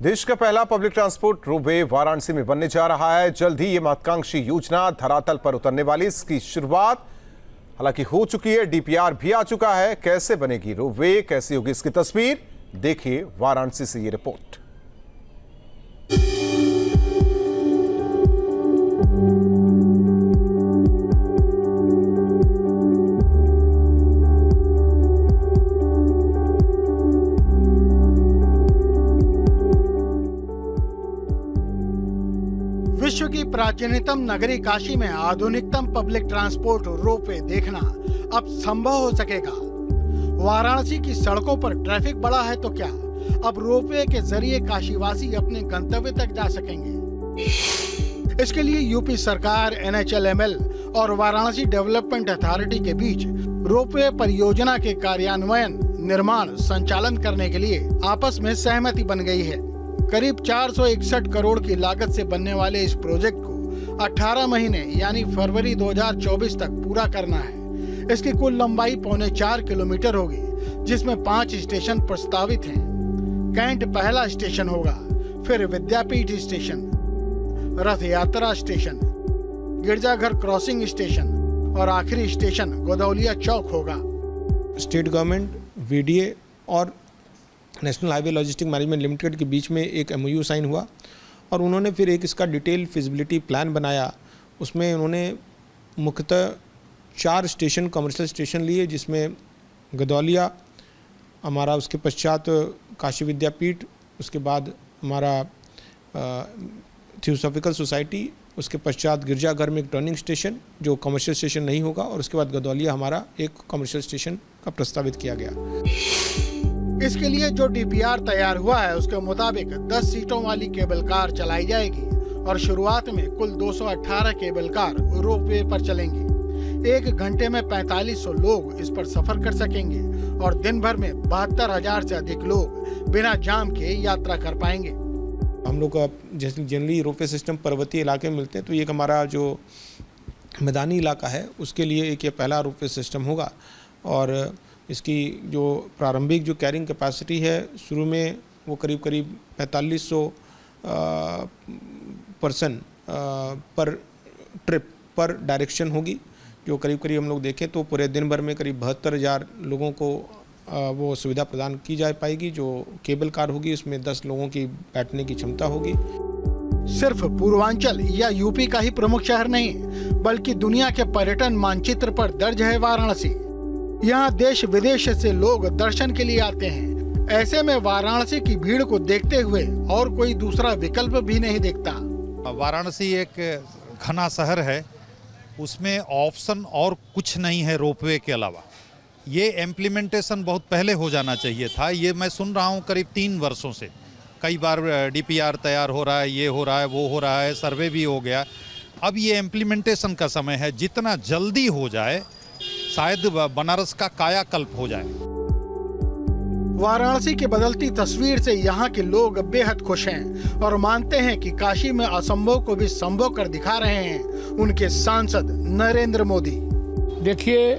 देश का पहला पब्लिक ट्रांसपोर्ट रोपवे वाराणसी में बनने जा रहा है। जल्द ही ये महत्वाकांक्षी योजना धरातल पर उतरने वाली। इसकी शुरुआत हालांकि हो चुकी है, डीपीआर भी आ चुका है। कैसे बनेगी रोपवे, कैसी होगी इसकी तस्वीर, देखिए वाराणसी से ये रिपोर्ट। विश्व की प्राचीनतम नगरी काशी में आधुनिकतम पब्लिक ट्रांसपोर्ट रोपवे देखना अब संभव हो सकेगा। वाराणसी की सड़कों पर ट्रैफिक बढ़ा है तो क्या अब रोपवे के जरिए काशीवासी अपने गंतव्य तक जा सकेंगे। इसके लिए यूपी सरकार, NHLML और वाराणसी डेवलपमेंट अथॉरिटी के बीच रोपवे परियोजना के कार्यान्वयन, निर्माण, संचालन करने के लिए आपस में सहमति बन गई है। करीब 461 करोड़ की लागत से बनने वाले इस प्रोजेक्ट को 18 महीने यानी फरवरी 2024 तक पूरा करना है। इसकी कुल लंबाई 4.25 किलोमीटर होगी, जिसमें 5 स्टेशन प्रस्तावित हैं। कैंट पहला स्टेशन होगा, फिर विद्यापीठ स्टेशन, रथ यात्रा स्टेशन, गिरजाघर क्रॉसिंग स्टेशन और आखिरी स्टेशन गोदौलिया चौक होगा। स्टेट गवर्नमेंट, VDA और national highway logistic management limited के बीच में एक MOU साइन हुआ और उन्होंने फिर एक इसका डिटेल फिजिबिलिटी प्लान बनाया। उसमें उन्होंने मुख्यतः 4 स्टेशन, कमर्शियल स्टेशन लिए, जिसमें गदौलिया हमारा, उसके पश्चात काशी विद्यापीठ, उसके बाद हमारा थियोसॉफिकल सोसाइटी, उसके पश्चात गिरजाघर में एक टर्निंग स्टेशन जो कमर्शियल स्टेशन नहीं होगा, और उसके बाद गदौलिया हमारा एक कमर्शियल स्टेशन का प्रस्तावित किया गया। इसके लिए जो DPR तैयार हुआ है उसके मुताबिक 10 सीटों वाली केबल कार चलाई जाएगी और शुरुआत में कुल 218 केबल कार रोपवे पर चलेंगी। 1 घंटे में 4500 लोग इस पर सफर कर सकेंगे और दिन भर में 72,000 से अधिक लोग बिना जाम के यात्रा कर पाएंगे। हम लोग का जैसे जनरली रोपवे सिस्टम पर्वतीय इलाके में मिलते हैं, तो ये हमारा जो मैदानी इलाका है उसके लिए एक ये पहला रोपवे सिस्टम होगा। और इसकी जो प्रारंभिक जो कैरिंग कैपेसिटी है शुरू में वो करीब 4500 पर्सन पर ट्रिप पर डायरेक्शन होगी, जो करीब हम लोग देखें तो पूरे दिन भर में करीब 72,000 लोगों को वो सुविधा प्रदान की जा पाएगी। जो केबल कार होगी उसमें 10 लोगों की बैठने की क्षमता होगी। सिर्फ पूर्वांचल या यूपी का ही प्रमुख शहर नहीं, बल्कि दुनिया के पर्यटन मानचित्र पर दर्ज है वाराणसी। यहाँ देश विदेश से लोग दर्शन के लिए आते हैं। ऐसे में वाराणसी की भीड़ को देखते हुए और कोई दूसरा विकल्प भी नहीं दिखता। वाराणसी एक घना शहर है, उसमें ऑप्शन और कुछ नहीं है रोपवे के अलावा। ये इम्प्लीमेंटेशन बहुत पहले हो जाना चाहिए था। ये मैं सुन रहा हूँ करीब 3 वर्षों से। कई बार DPR तैयार हो रहा है, ये हो रहा है, वो हो रहा है, सर्वे भी हो गया। अब ये इम्प्लीमेंटेशन का समय है। जितना जल्दी हो जाए शायद बनारस का कायाकल्प हो जाए। वाराणसी की बदलती तस्वीर से यहाँ के लोग बेहद खुश हैं और मानते हैं कि काशी में असंभव को भी संभव कर दिखा रहे हैं उनके सांसद नरेंद्र मोदी। देखिए,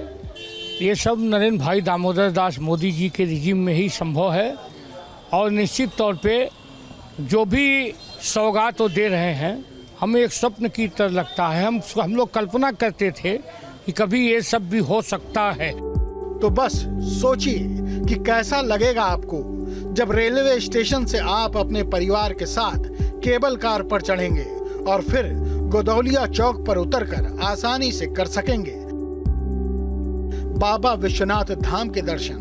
ये सब नरेंद्र भाई दामोदर दास मोदी जी के रिजीम में ही संभव है और निश्चित तौर पे जो भी सौगात वो दे रहे हैं हमें एक स्वप्न की तरह लगता है। हम लोग कल्पना करते थे कि कभी ये सब भी हो सकता है। तो बस सोचिए कि कैसा लगेगा आपको जब रेलवे स्टेशन से आप अपने परिवार के साथ केबल कार पर चढ़ेंगे और फिर गोदौलिया चौक पर उतरकर आसानी से कर सकेंगे बाबा विश्वनाथ धाम के दर्शन।